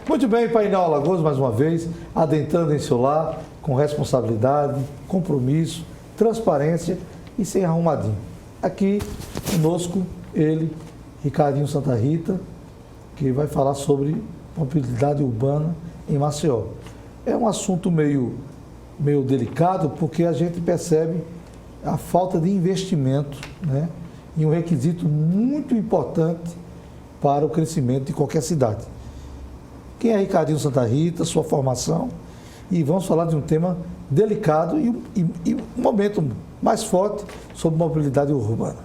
Muito bem, Painel Alagoas, mais uma vez, adentrando em seu lar, com responsabilidade, compromisso, transparência e sem arrumadinho. Aqui conosco, ele, Ricardinho Santa Rita, que vai falar sobre mobilidade urbana em Maceió. É um assunto meio delicado, porque a gente percebe a falta de investimento, né, em um requisito muito importante para o crescimento de qualquer cidade. Quem é Ricardinho Santa Rita, sua formação, e vamos falar de um tema delicado e um momento mais forte sobre mobilidade urbana.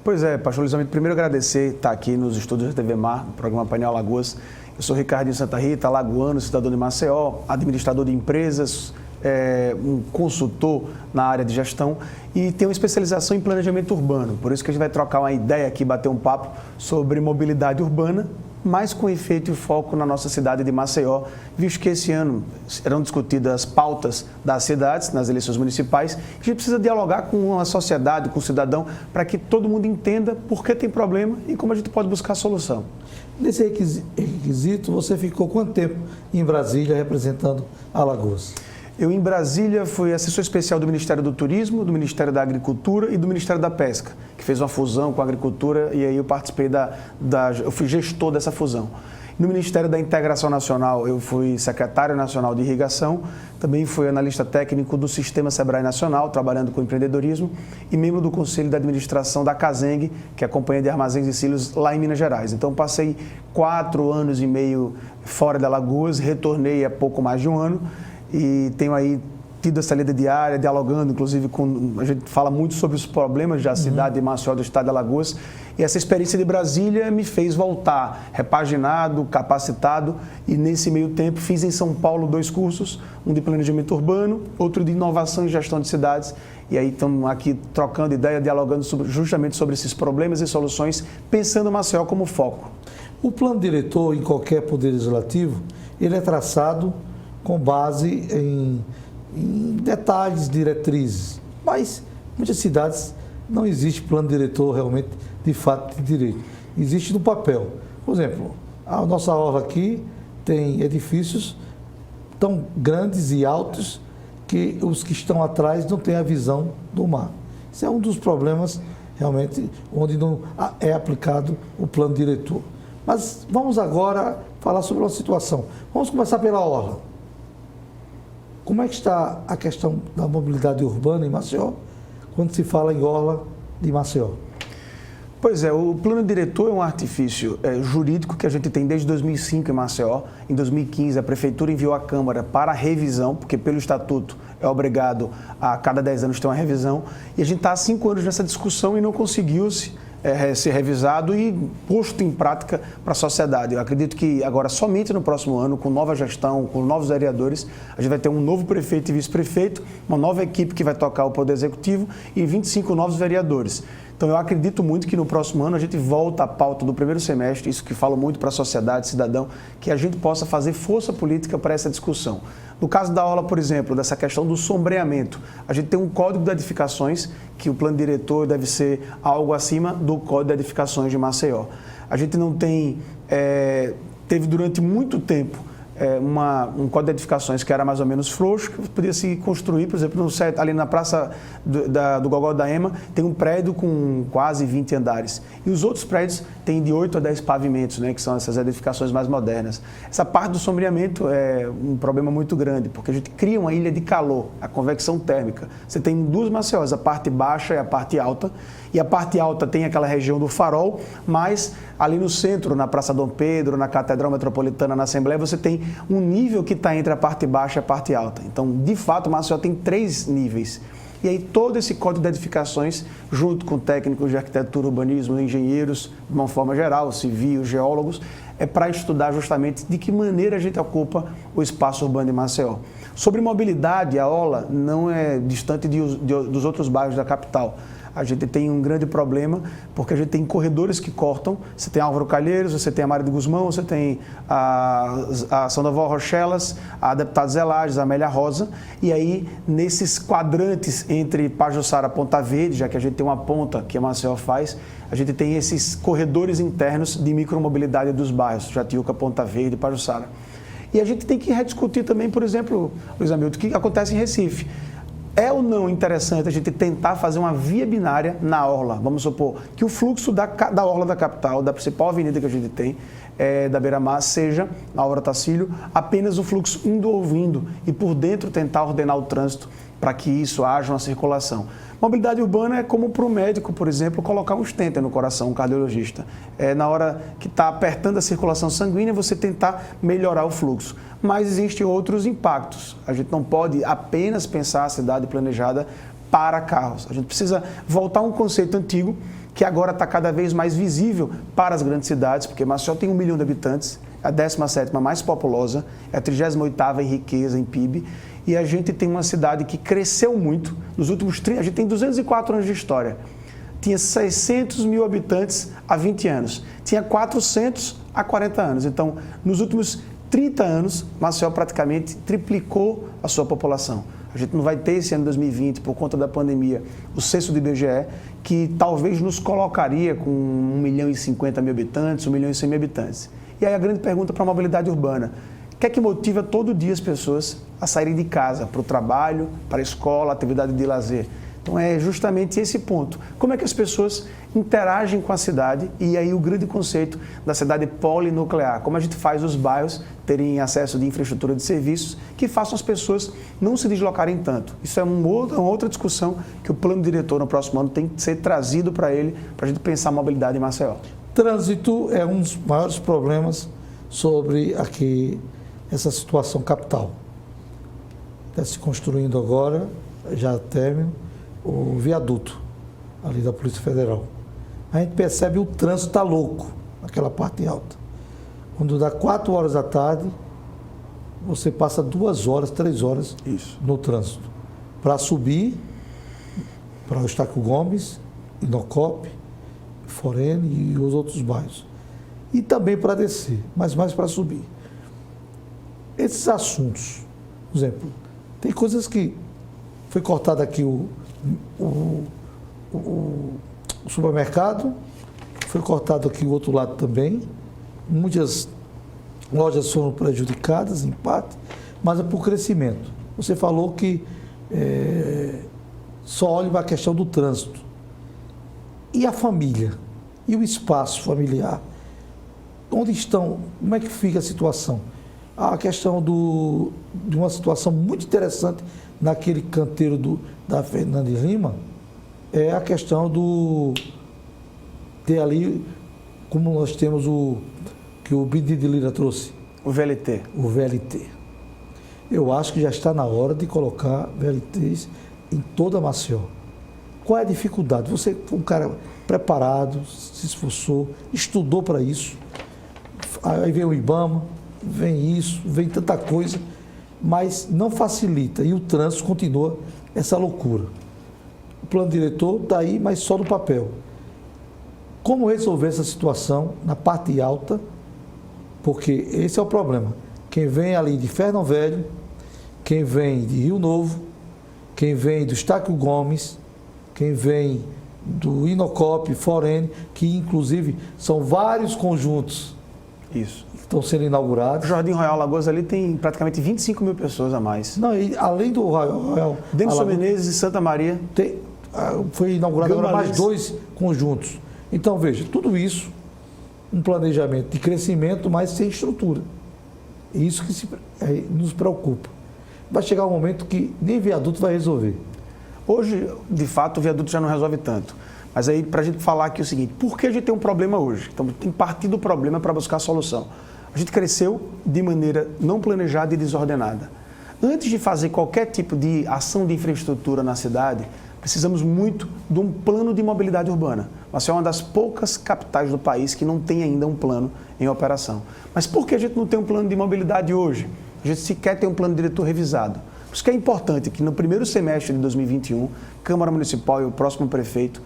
Pois é, pastor Luiz, primeiro agradecer estar aqui nos estúdios da TV Mar, no programa Painel Alagoas. Eu sou Ricardinho Santa Rita, alagoano, cidadão de Maceió, administrador de empresas, um consultor na área de gestão e tenho uma especialização em planejamento urbano. Por isso que a gente vai trocar uma ideia aqui, bater um papo sobre mobilidade urbana, mas com efeito e foco na nossa cidade de Maceió, visto que esse ano serão discutidas as pautas das cidades, nas eleições municipais, e a gente precisa dialogar com a sociedade, com o cidadão, para que todo mundo entenda por que tem problema e como a gente pode buscar a solução. Nesse requisito, você ficou quanto tempo em Brasília representando Alagoas? Eu, em Brasília, fui assessor especial do Ministério do Turismo, do Ministério da Agricultura e do Ministério da Pesca, que fez uma fusão com a agricultura e aí eu participei eu fui gestor dessa fusão. No Ministério da Integração Nacional, eu fui secretário nacional de irrigação, também fui analista técnico do Sistema Sebrae Nacional, trabalhando com empreendedorismo, e membro do Conselho de Administração da Caseng, que é a Companhia de Armazéns e Silos lá em Minas Gerais. Então, passei 4 anos e meio fora de Alagoas, retornei há pouco mais de um ano, e tenho aí tido essa lida diária, dialogando, inclusive, a gente fala muito sobre os problemas da cidade de Maceió, do estado de Alagoas, e essa experiência de Brasília me fez voltar repaginado, capacitado, e nesse meio tempo fiz em São Paulo 2 cursos, um de planejamento urbano, outro de inovação e gestão de cidades, e aí estamos aqui trocando ideia, dialogando justamente sobre esses problemas e soluções, pensando Maceió como foco. O plano diretor em qualquer poder legislativo, ele é traçado com base em detalhes, diretrizes. Mas em muitas cidades não existe plano diretor realmente, de fato, de direito. Existe no papel. Por exemplo, a nossa orla aqui tem edifícios tão grandes e altos que os que estão atrás não têm a visão do mar. Isso é um dos problemas, realmente, onde não é aplicado o plano diretor. Mas vamos agora falar sobre uma situação. Vamos começar pela orla. Como é que está a questão da mobilidade urbana em Maceió, quando se fala em orla de Maceió? Pois é, o plano diretor é um artifício jurídico que a gente tem desde 2005 em Maceió. Em 2015, a Prefeitura enviou à Câmara para revisão, porque pelo Estatuto é obrigado a cada 10 anos ter uma revisão. E a gente está há 5 anos nessa discussão e não conseguiu-se ser revisado e posto em prática para a sociedade. Eu acredito que agora, somente no próximo ano, com nova gestão, com novos vereadores, a gente vai ter um novo prefeito e vice-prefeito, uma nova equipe que vai tocar o Poder Executivo e 25 novos vereadores. Então, eu acredito muito que no próximo ano a gente volta à pauta do primeiro semestre, isso que falo muito para a sociedade, cidadão, que a gente possa fazer força política para essa discussão. No caso da aula, por exemplo, dessa questão do sombreamento, a gente tem um código de edificações, que o plano diretor deve ser algo acima do código de edificações de Maceió. A gente não tem, teve durante muito tempo, um código de edificações que era mais ou menos frouxo, que podia se construir, por exemplo, ali na praça do Gogó da Ema, tem um prédio com quase 20 andares. E os outros prédios têm de 8 a 10 pavimentos, né, que são essas edificações mais modernas. Essa parte do sombreamento é um problema muito grande, porque a gente cria uma ilha de calor, a convecção térmica. Você tem 2 Maceiós, a parte baixa e a parte alta, e a parte alta tem aquela região do Farol, mas ali no centro, na Praça Dom Pedro, na Catedral Metropolitana, na Assembleia, você tem um nível que está entre a parte baixa e a parte alta. Então, de fato, o Maceió tem 3 níveis. E aí todo esse código de edificações, junto com técnicos de arquitetura, urbanismo, engenheiros, de uma forma geral, civil, geólogos, é para estudar justamente de que maneira a gente ocupa o espaço urbano de Maceió. Sobre mobilidade, a orla não é distante dos outros bairros da capital. A gente tem um grande problema, porque a gente tem corredores que cortam. Você tem Álvaro Calheiros, você tem a Mário de Guzmão, você tem a Sandoval Rochelas, a Deputada Zé Lages, a Amélia Rosa. E aí, nesses quadrantes entre Pajuçara e Ponta Verde, já que a gente tem uma ponta que a Maceió faz, a gente tem esses corredores internos de micromobilidade dos bairros, Jatiuca, Ponta Verde e Pajuçara. E a gente tem que rediscutir também, por exemplo, Luiz Hamilton, o que acontece em Recife. É ou não interessante a gente tentar fazer uma via binária na orla? Vamos supor que o fluxo da orla da capital, da principal avenida que a gente tem, da Beira-Mar, seja, na Álvaro Tacílio, apenas o fluxo indo ou vindo e por dentro tentar ordenar o trânsito para que isso haja uma circulação. Mobilidade urbana é como para o médico, por exemplo, colocar um stent no coração, um cardiologista. Na hora que está apertando a circulação sanguínea, você tentar melhorar o fluxo. Mas existem outros impactos. A gente não pode apenas pensar a cidade planejada para carros. A gente precisa voltar a um conceito antigo que agora está cada vez mais visível para as grandes cidades, porque Maceió tem 1 milhão de habitantes, é a 17ª mais populosa, é a 38ª em riqueza, em PIB, e a gente tem uma cidade que cresceu muito nos últimos 30, a gente tem 204 anos de história. Tinha 600 mil habitantes há 20 anos, tinha 400 há 40 anos. Então, nos últimos 30 anos, Maceió praticamente triplicou a sua população. A gente não vai ter esse ano 2020, por conta da pandemia, o censo do IBGE, que talvez nos colocaria com 1.050.000 habitantes, 1.100.000 habitantes. E aí a grande pergunta para a mobilidade urbana: o que é que motiva todo dia as pessoas a saírem de casa, para o trabalho, para a escola, atividade de lazer? Então é justamente esse ponto. Como é que as pessoas interagem com a cidade? E aí o grande conceito da cidade polinuclear. Como a gente faz os bairros terem acesso de infraestrutura de serviços que façam as pessoas não se deslocarem tanto. Isso é uma outra discussão que o plano diretor no próximo ano tem que ser trazido para ele, para a gente pensar a mobilidade em Maceió. Trânsito é um dos maiores problemas sobre aqui essa situação capital. Está se construindo agora, já término, o viaduto ali da Polícia Federal. A gente percebe o trânsito está louco naquela parte alta. Quando dá 4 horas da tarde, você passa 2 horas, 3 horas no trânsito. Para subir para o Estácio Gomes, Inocop, Forene e os outros bairros. E também para descer, mas mais para subir. Esses assuntos, por exemplo, tem coisas que foi cortado aqui o supermercado, foi cortado aqui o outro lado também. Muitas lojas foram prejudicadas, em parte, mas é por crescimento. Você falou que só olha para a questão do trânsito. E a família? E o espaço familiar? Onde estão? Como é que fica a situação? A questão de uma situação muito interessante naquele canteiro da Fernandes Lima é a questão ter ali, como nós temos que o Bidi de Lira trouxe. O VLT. O VLT. Eu acho que já está na hora de colocar VLTs em toda Maceió. Qual é a dificuldade? Você foi um cara preparado, se esforçou, estudou para isso. Aí vem o IBAMA, vem isso, vem tanta coisa, mas não facilita. E o trânsito continua essa loucura. O plano diretor está aí, mas só no papel. Como resolver essa situação na parte alta? Porque esse é o problema. Quem vem ali de Fernão Velho, quem vem de Rio Novo, quem vem do Estácio Gomes, quem vem do Inocop, Forene, que inclusive são vários conjuntos isso que estão sendo inaugurados. O Jardim Royal Lagoas ali tem praticamente 25 mil pessoas a mais. Não, e além do Royal, Denilson Menezes e Santa Maria. Foi inaugurado agora mais 2 conjuntos. Então, veja, tudo isso, um planejamento de crescimento, mas sem estrutura. Isso que nos preocupa. Vai chegar um momento que nem viaduto vai resolver. Hoje, de fato, o viaduto já não resolve tanto. Mas aí, para a gente falar aqui o seguinte, por que a gente tem um problema hoje? Então, tem que partir do problema para buscar a solução. A gente cresceu de maneira não planejada e desordenada. Antes de fazer qualquer tipo de ação de infraestrutura na cidade, precisamos muito de um plano de mobilidade urbana. Maceió é uma das poucas capitais do país que não tem ainda um plano em operação. Mas por que a gente não tem um plano de mobilidade hoje? A gente sequer tem um plano diretor revisado. Por isso que é importante que no primeiro semestre de 2021, Câmara Municipal e o próximo prefeito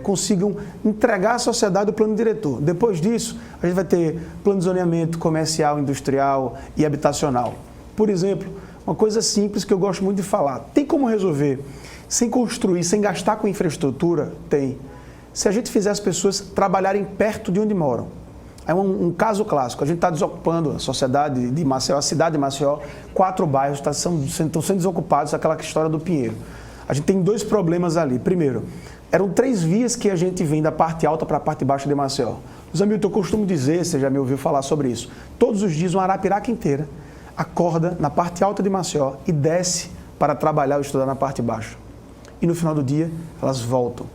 consigam entregar à sociedade o plano diretor. Depois disso, a gente vai ter plano de zoneamento comercial, industrial e habitacional. Por exemplo, uma coisa simples que eu gosto muito de falar. Tem como resolver sem construir, sem gastar com infraestrutura? Tem. Se a gente fizer as pessoas trabalharem perto de onde moram. É um caso clássico. A gente está desocupando a sociedade de Maceió, a cidade de Maceió, 4 bairros estão sendo desocupados, aquela história do Pinheiro. A gente tem 2 problemas ali. Primeiro, eram 3 vias que a gente vem da parte alta para a parte baixa de Maceió. Hamilton, eu costumo dizer, você já me ouviu falar sobre isso, todos os dias uma Arapiraca inteira acorda na parte alta de Maceió e desce para trabalhar ou estudar na parte baixa. E no final do dia, elas voltam.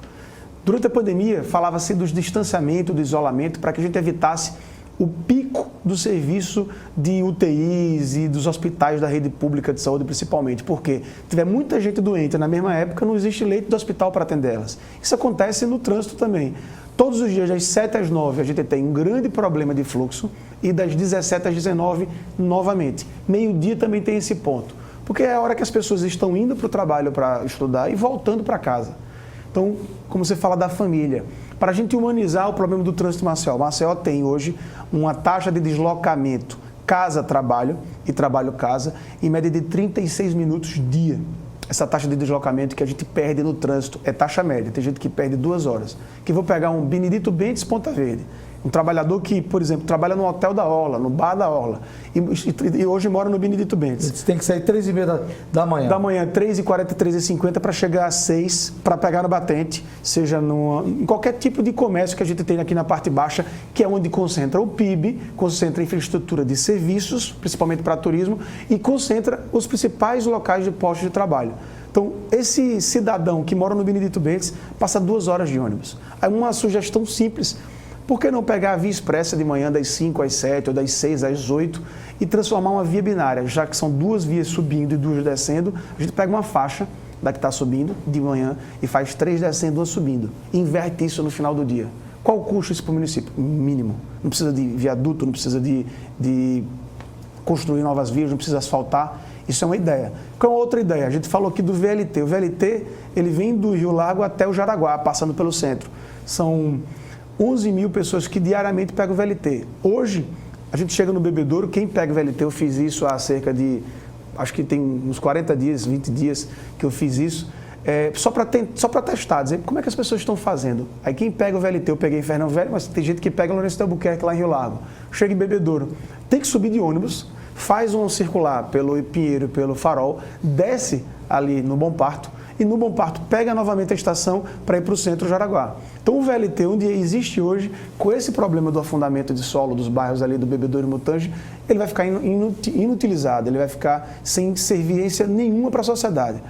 Durante a pandemia, falava-se dos distanciamento, do isolamento, para que a gente evitasse o pico do serviço de UTIs e dos hospitais da rede pública de saúde, principalmente, porque tiver muita gente doente na mesma época, não existe leito do hospital para atender elas. Isso acontece no trânsito também. Todos os dias, das 7 às 9, a gente tem um grande problema de fluxo e das 17 às 19, novamente. Meio-dia também tem esse ponto, porque é a hora que as pessoas estão indo para o trabalho para estudar e voltando para casa. Então, como você fala da família, para a gente humanizar o problema do trânsito em Maceió, Maceió tem hoje uma taxa de deslocamento casa-trabalho e trabalho-casa em média de 36 minutos dia. Essa taxa de deslocamento que a gente perde no trânsito é taxa média, tem gente que perde 2 horas. Que vou pegar um Benedito Bentes Ponta Verde, um trabalhador que, por exemplo, trabalha no hotel da Orla, no bar da Orla, e hoje mora no Benedito Bentes. Você tem que sair 3h30 da manhã. Da manhã, 3h40, 3h50 para chegar às 6 para pegar no batente, seja em qualquer tipo de comércio que a gente tem aqui na parte baixa, que é onde concentra o PIB, concentra a infraestrutura de serviços, principalmente para turismo, e concentra os principais locais de postos de trabalho. Então, esse cidadão que mora no Benedito Bentes passa 2 horas de ônibus. Aí uma sugestão simples: por que não pegar a via expressa de manhã das 5 às 7 ou das 6 às 8 e transformar uma via binária, já que são 2 vias subindo e 2 descendo, a gente pega uma faixa da que está subindo de manhã e faz 3 descendo e 1 subindo. Inverte isso no final do dia. Qual o custo isso para o município? Mínimo. Não precisa de viaduto, não precisa de construir novas vias, não precisa asfaltar. Isso é uma ideia. Qual é outra ideia? A gente falou aqui do VLT. O VLT, ele vem do Rio Largo até o Jaraguá, passando pelo centro. São 11 mil pessoas que diariamente pegam o VLT. Hoje, a gente chega no Bebedouro, quem pega o VLT, eu fiz isso há cerca de, acho que tem uns 40 dias, 20 dias que eu fiz isso, só para testar, dizer como é que as pessoas estão fazendo. Aí quem pega o VLT, eu peguei em Fernão Velho, mas tem gente que pega o Lourenço de Albuquerque lá em Rio Largo. Chega em Bebedouro, tem que subir de ônibus, faz um circular pelo Pinheiro, pelo Farol, desce ali no Bom Parto, e no Bom Parto pega novamente a estação para ir para o centro Jaraguá. Então o VLT, onde existe hoje, com esse problema do afundamento de solo dos bairros ali do Bebedouro e Mutange, ele vai ficar inutilizado, ele vai ficar sem serviência nenhuma para a sociedade.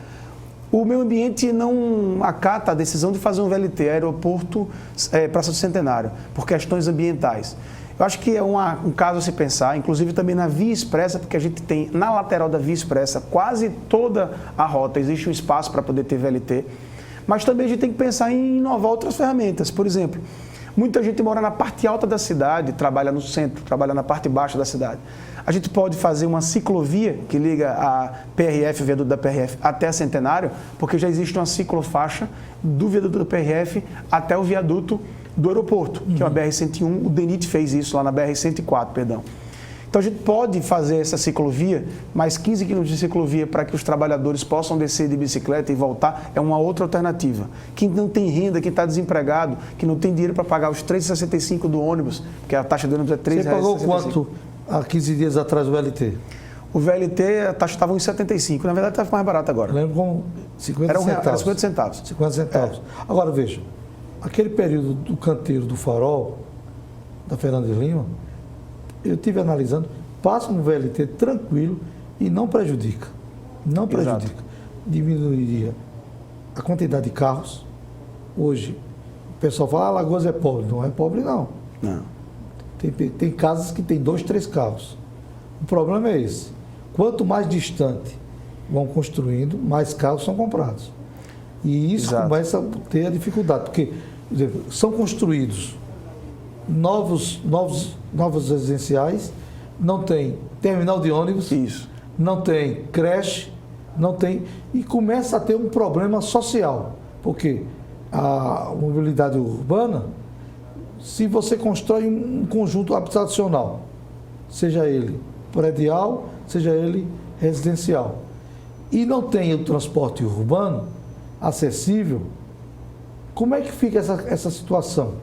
O meio ambiente não acata a decisão de fazer um VLT, aeroporto, Praça do Centenário, por questões ambientais. Eu acho que é um caso a se pensar, inclusive também na Via Expressa, porque a gente tem na lateral da Via Expressa, quase toda a rota, existe um espaço para poder ter VLT, mas também a gente tem que pensar em inovar outras ferramentas. Por exemplo, muita gente mora na parte alta da cidade, trabalha no centro, trabalha na parte baixa da cidade. A gente pode fazer uma ciclovia que liga a PRF, o viaduto da PRF, até a Centenário, porque já existe uma ciclofaixa do viaduto da PRF até o viaduto do aeroporto, que é uma BR-101, o DENIT fez isso lá na BR-104, perdão. Então a gente pode fazer essa ciclovia, mais 15 quilômetros de ciclovia para que os trabalhadores possam descer de bicicleta e voltar, é uma outra alternativa. Quem não tem renda, quem está desempregado, que não tem dinheiro para pagar os R$ 3,65 do ônibus, porque a taxa do ônibus é R$ 3,65. Você pagou quanto há 15 dias atrás o VLT? O VLT, a taxa estava em 75, na verdade está mais barato agora. Eu lembro com 50 era centavos. Era 50 centavos. 50 centavos. Agora veja, aquele período do canteiro do Farol, da Fernandes Lima, eu estive analisando, passa um VLT tranquilo e não prejudica. Não prejudica. Exato. Diminuiria a quantidade de carros. Hoje, o pessoal fala, Alagoas é pobre. Não é pobre, não. Não. Tem casas que tem 2, 3 carros. O problema é esse. Quanto mais distante vão construindo, mais carros são comprados. E isso Exato. começa a ter a dificuldade, porque, por exemplo, são construídos novos residenciais, não tem terminal de ônibus, Isso. não tem creche, não tem... E começa a ter um problema social, porque a mobilidade urbana, se você constrói um conjunto habitacional, seja ele predial, seja ele residencial, e não tem o transporte urbano acessível, como é que fica essa situação?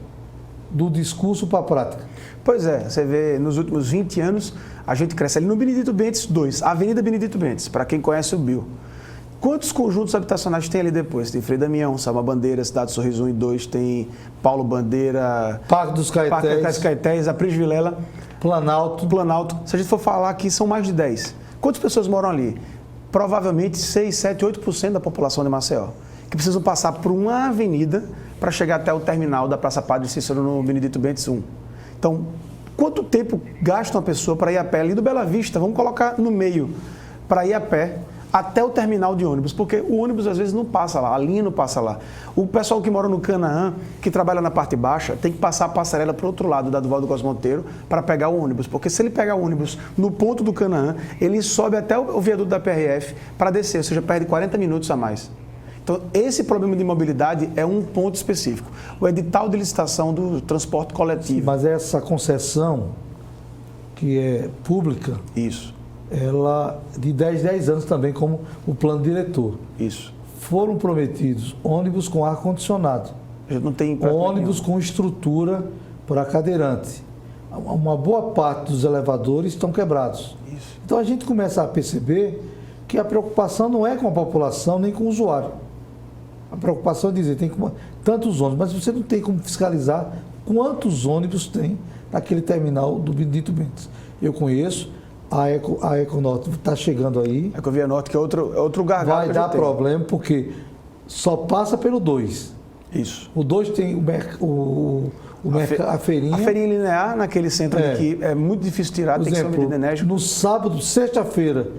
do discurso para a prática. Pois é, você vê, nos últimos 20 anos, a gente cresce ali no Benedito Bentes 2, Avenida Benedito Bentes, para quem conhece o Bill. Quantos conjuntos habitacionais tem ali depois? Tem Frei Damião, Salma Bandeira, Cidade Sorriso 1 e 2, tem Paulo Bandeira, Parque dos Caetés, Apris Vilela, Planalto. Se a gente for falar aqui, são mais de 10. Quantas pessoas moram ali? Provavelmente 6, 7, 8% da população de Maceió, que precisam passar por uma avenida para chegar até o terminal da Praça Padre Cícero no Benedito Bentes 1. Então, quanto tempo gasta uma pessoa para ir a pé ali do Bela Vista, vamos colocar no meio, para ir a pé até o terminal de ônibus, porque o ônibus às vezes não passa lá, a linha não passa lá. O pessoal que mora no Canaã, que trabalha na parte baixa, tem que passar a passarela para o outro lado da Duvaldo Costa Monteiro para pegar o ônibus, porque se ele pegar o ônibus no ponto do Canaã, ele sobe até o viaduto da PRF para descer, ou seja, perde 40 minutos a mais. Então, esse problema de mobilidade é um ponto específico. O edital de licitação do transporte coletivo. Mas essa concessão, que é pública, Isso. ela de 10 anos também, como o plano diretor. Isso. Foram prometidos ônibus com ar-condicionado, A gente não tem ônibus com estrutura para cadeirante. Uma boa parte dos elevadores estão quebrados. Isso. Então a gente começa a perceber que a preocupação não é com a população nem com o usuário. A preocupação é dizer, tem tantos ônibus, mas você não tem como fiscalizar quantos ônibus tem naquele terminal do Benedito Bentes. Eu conheço, a Econorte está chegando aí. A Ecovia Norte, que é outro gargalo. Vai dar problema, porque só passa pelo 2. Isso. O 2 tem a feirinha. A feirinha linear, naquele centro ali que é muito difícil tirar, Por tem exemplo, que ser uma medida enérgica. no sábado, sexta-feira,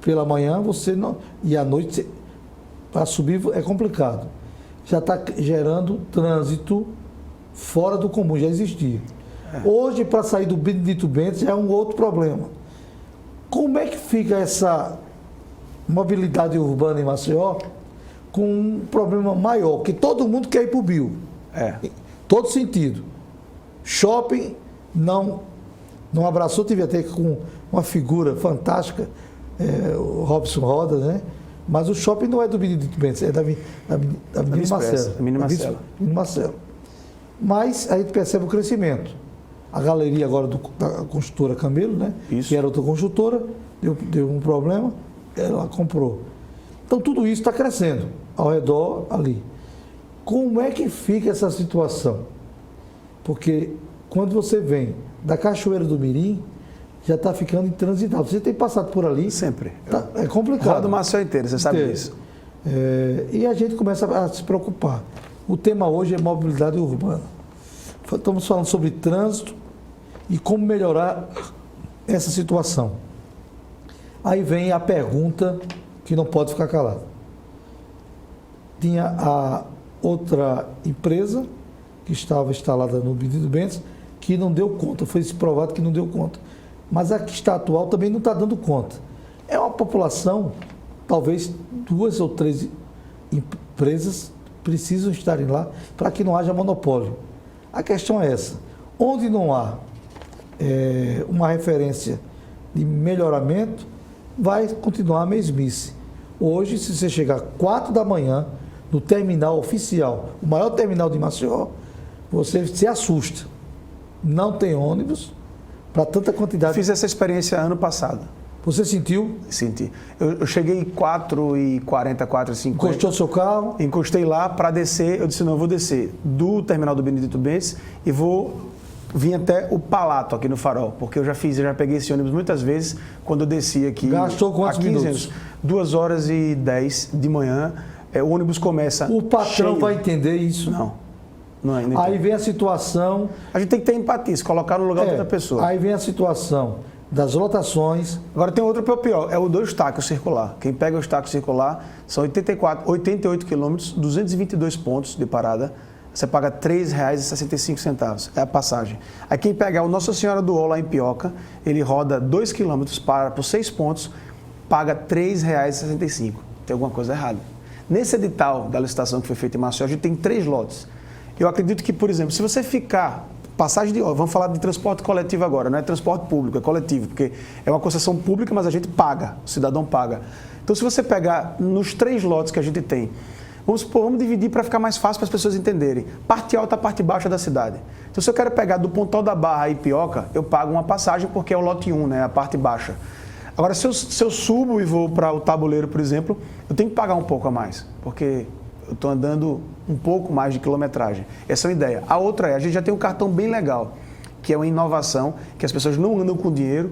pela manhã, você não. E à noite, para subir é complicado. Já está gerando trânsito fora do comum, já existia. Hoje, para sair do Benedito Bentes, é um outro problema. Como é que fica essa mobilidade urbana em Maceió com um problema maior? Que todo mundo quer ir para o Bill. Em todo sentido. Shopping não abraçou, tive até com uma figura fantástica, o Robson Roda, né? Mas o shopping não é do Benedito Bentes, é da Avenida Marcelo. Mas a gente percebe o crescimento. A galeria agora da construtora Camelo, né? Isso. Que era outra construtora, deu um problema, ela comprou. Então tudo isso está crescendo ao redor ali. Como é que fica essa situação? Porque quando você vem da Cachoeira do Mirim, já está ficando intransitável. Você tem passado por ali. Sempre. É complicado. Roda o Maceió inteiro, você sabe disso. E a gente começa a se preocupar. O tema hoje é mobilidade urbana. Estamos falando sobre trânsito e como melhorar essa situação. Aí vem a pergunta que não pode ficar calada. Tinha a outra empresa que estava instalada no Benedito Bentes que não deu conta, foi provado que não deu conta. Mas a que está atual também não está dando conta. É uma população, talvez 2 ou 3 empresas precisam estarem lá para que não haja monopólio. A questão é essa. Onde não há uma referência de melhoramento, vai continuar a mesmice. Hoje, se você chegar 4 da manhã no terminal oficial, o maior terminal de Maceió, você se assusta. Não tem ônibus para tanta quantidade. Fiz essa experiência ano passado. Você sentiu? Senti. Eu cheguei 4h40, 4h50. Encostou seu carro? Encostei lá para descer. Eu disse, não, eu vou descer do terminal do Benedito Bentes e vou vir até o Palato aqui no Farol, porque eu já peguei esse ônibus muitas vezes quando eu desci aqui. Gastou quantos minutos? Anos. 2h10 de manhã. O ônibus começa. O patrão cheio. vai entender isso? Não é. Aí vem a situação. A gente tem que ter empatia, se colocar no lugar de outra pessoa. Aí vem a situação das lotações. Agora tem outro pior, é o do Eustáquio circular. Quem pega o Eustáquio circular são 88 quilômetros, 222 pontos de parada. Você paga R$ 3,65, é a passagem. Aí quem pegar o Nossa Senhora do Ó lá em Pioca, ele roda 2 quilômetros, para por 6 pontos, paga R$ 3,65. Tem alguma coisa errada. Nesse edital da licitação que foi feita em Maceió, a gente tem 3 lotes. Eu acredito que, por exemplo, se você ficar... Passagem de ônibus, vamos falar de transporte coletivo agora, não é transporte público, é coletivo, porque é uma concessão pública, mas a gente paga, o cidadão paga. Então, se você pegar nos 3 lotes que a gente tem, Vamos supor, vamos dividir para ficar mais fácil para as pessoas entenderem. Parte alta, parte baixa da cidade. Então, se eu quero pegar do Pontal da Barra a Ipioca, eu pago uma passagem porque é o lote 1, né, a parte baixa. Agora, se eu subo e vou para o Tabuleiro, por exemplo, eu tenho que pagar um pouco a mais, porque eu estou andando um pouco mais de quilometragem. Essa é uma ideia. A outra é, a gente já tem um cartão bem legal, que é uma inovação, que as pessoas não andam com dinheiro,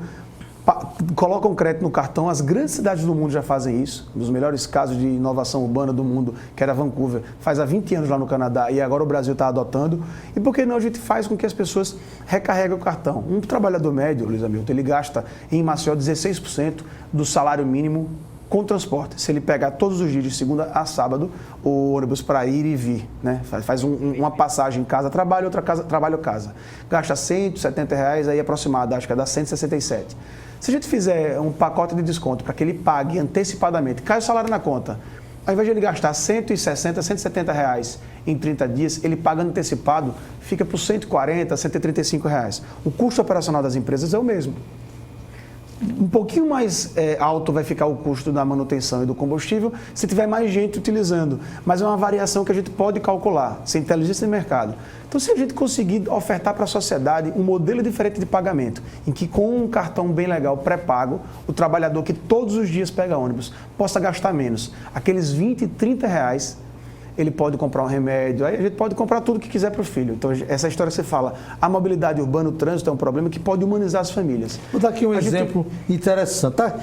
colocam crédito no cartão. As grandes cidades do mundo já fazem isso. Um dos melhores casos de inovação urbana do mundo, que era Vancouver, faz há 20 anos lá no Canadá e agora o Brasil está adotando. E por que não a gente faz com que as pessoas recarreguem o cartão? Um trabalhador médio, Luiz Hamilton, ele gasta em Maceió 16% do salário mínimo com transporte. Se ele pegar todos os dias, de segunda a sábado, o ônibus para ir e vir, né? Faz uma passagem casa-trabalho, outra trabalho-casa. Gasta R$170, aí aproximado, acho que dá 167. Se a gente fizer um pacote de desconto para que ele pague antecipadamente, cai o salário na conta, ao invés de ele gastar R$160, R$170 em 30 dias, ele paga antecipado, fica por R$140, R$135. O custo operacional das empresas é o mesmo. Um pouquinho mais alto vai ficar o custo da manutenção e do combustível se tiver mais gente utilizando, mas é uma variação que a gente pode calcular, sem inteligência de mercado. Então, se a gente conseguir ofertar para a sociedade um modelo diferente de pagamento, em que com um cartão bem legal pré-pago, o trabalhador que todos os dias pega ônibus possa gastar menos, aqueles R$20, R$30, ele pode comprar um remédio, aí a gente pode comprar tudo que quiser para o filho. Então, essa história que você fala, a mobilidade urbana, o trânsito é um problema que pode humanizar as famílias. Vou dar aqui um exemplo interessante. Tá?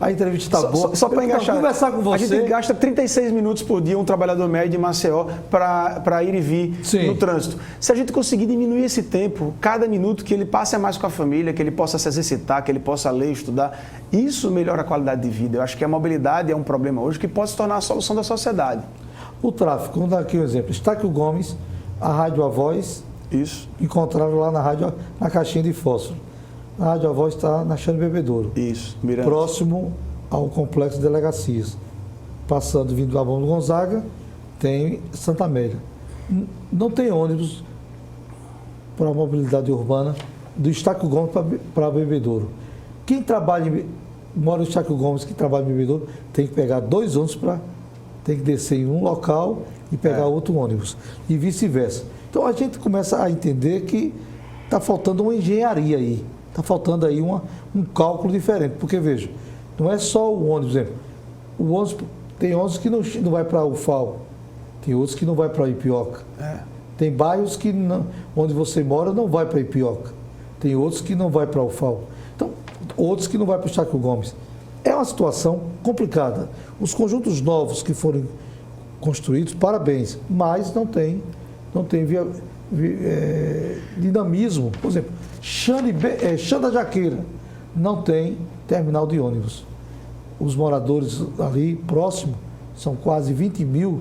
A entrevista está boa. Só para engaixar, conversar com você. A gente gasta 36 minutos por dia, um trabalhador médio em Maceió, para ir e vir no trânsito. Se a gente conseguir diminuir esse tempo, cada minuto que ele passe a mais com a família, que ele possa se exercitar, que ele possa ler, estudar, isso melhora a qualidade de vida. Eu acho que a mobilidade é um problema hoje que pode se tornar a solução da sociedade. O tráfico, vamos dar aqui um exemplo. Estáquio Gomes, a Rádio A Voz, isso. Encontraram lá na rádio, na caixinha de fósforo. A Rádio A Voz está na Xande Bebedouro. Isso, Miranda. Próximo ao complexo de delegacias. Passando, vindo do Abão do Gonzaga, tem Santa Amélia. Não tem ônibus para a mobilidade urbana do Estáquio Gomes para Bebedouro. Quem mora no Estáquio Gomes, que trabalha em Bebedouro, tem que pegar 2 ônibus tem que descer em um local e pegar outro ônibus, e vice-versa. Então a gente começa a entender que está faltando uma engenharia aí, está faltando aí um cálculo diferente, porque veja, não é só o ônibus, exemplo, tem ônibus que não vai para UFAL, tem outros que não vai para Ipioca, tem bairros que onde você mora não vai para Ipioca, tem outros que não vai para UFAL, então outros que não vai para o Estáquio Gomes. É uma situação complicada. Os conjuntos novos que foram construídos, parabéns, mas não tem dinamismo. Por exemplo, Xanda Jaqueira não tem terminal de ônibus. Os moradores ali próximo, são quase 20 mil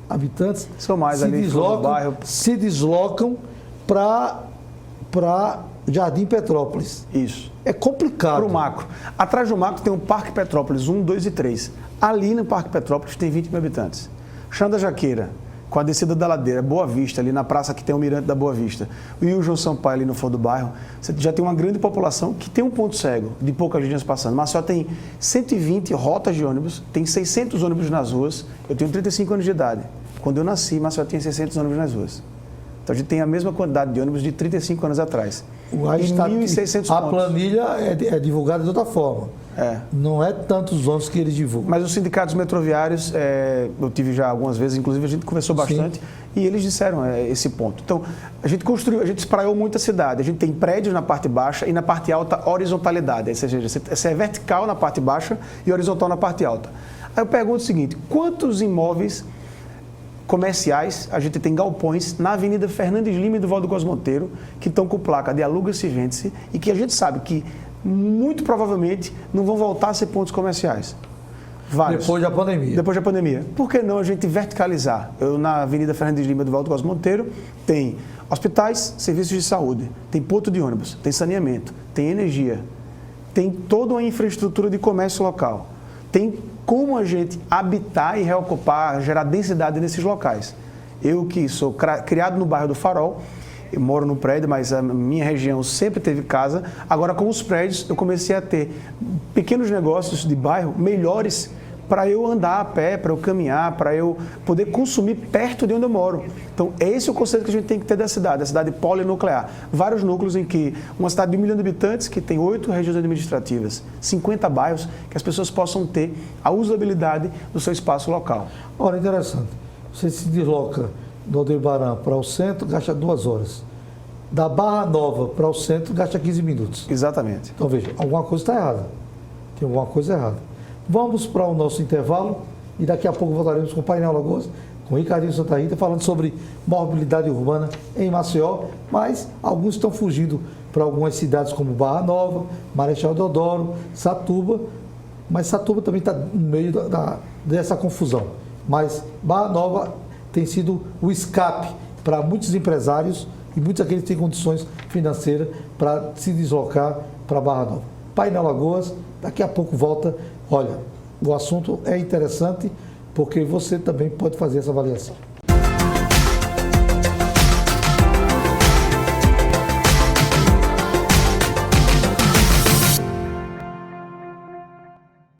habitantes, são mais ali no bairro. Se deslocam para Jardim Petrópolis. Isso. É complicado. Para o macro. Atrás do macro tem o Parque Petrópolis 1, 2 e 3. Ali no Parque Petrópolis tem 20 mil habitantes. Xanda Jaqueira, com a descida da ladeira, Boa Vista, ali na praça que tem o Mirante da Boa Vista, e o João Sampaio ali no fundo do bairro, você já tem uma grande população que tem um ponto cego, de poucas linhas passando. Mas só tem 120 rotas de ônibus, tem 600 ônibus nas ruas. Eu tenho 35 anos de idade. Quando eu nasci, Maceió tinha 600 ônibus nas ruas. Então a gente tem a mesma quantidade de ônibus de 35 anos atrás. A planilha é divulgada de outra forma. Não é tantos ônibus que eles divulgam. Mas os sindicatos metroviários, eu tive já algumas vezes, inclusive a gente conversou bastante, e eles disseram esse ponto. Então, a gente espraiou muito a cidade. A gente tem prédios na parte baixa e na parte alta horizontalidade. Ou seja, você é vertical na parte baixa e horizontal na parte alta. Aí eu pergunto o seguinte, quantos imóveis comerciais, a gente tem galpões na Avenida Fernandes Lima e do Valdo Cosmo Monteiro, que estão com placa de aluga-se e vende-se, e que a gente sabe que, muito provavelmente, não vão voltar a ser pontos comerciais. Vários. Depois da pandemia. Depois da pandemia. Por que não a gente verticalizar? Na Avenida Fernandes Lima e do Valdo Cosmo Monteiro tem hospitais, serviços de saúde, tem ponto de ônibus, tem saneamento, tem energia, tem toda uma infraestrutura de comércio local, tem como a gente habitar e reocupar, gerar densidade nesses locais. Eu que sou criado no bairro do Farol, eu moro no prédio, mas a minha região sempre teve casa. Agora, com os prédios, eu comecei a ter pequenos negócios de bairro melhores para eu andar a pé, para eu caminhar, para eu poder consumir perto de onde eu moro. Então, esse é o conceito que a gente tem que ter da cidade, a cidade polinuclear. Vários núcleos em que uma cidade de 1 milhão de habitantes, que tem 8 regiões administrativas, 50 bairros, que as pessoas possam ter a usabilidade do seu espaço local. Olha, interessante. Você se desloca do Aldebaran para o centro, gasta 2 horas. Da Barra Nova para o centro, gasta 15 minutos. Exatamente. Então, veja, alguma coisa está errada. Tem alguma coisa errada. Vamos para o nosso intervalo e daqui a pouco voltaremos com o Painel Alagoas, com o Ricardinho Santa Rita, falando sobre mobilidade urbana em Maceió, mas alguns estão fugindo para algumas cidades como Barra Nova, Marechal Deodoro, Satuba, mas Satuba também está no meio dessa confusão. Mas Barra Nova tem sido o escape para muitos empresários e muitos aqueles que têm condições financeiras para se deslocar para Barra Nova. Painel Alagoas, daqui a pouco volta. Olha, o assunto é interessante porque você também pode fazer essa avaliação.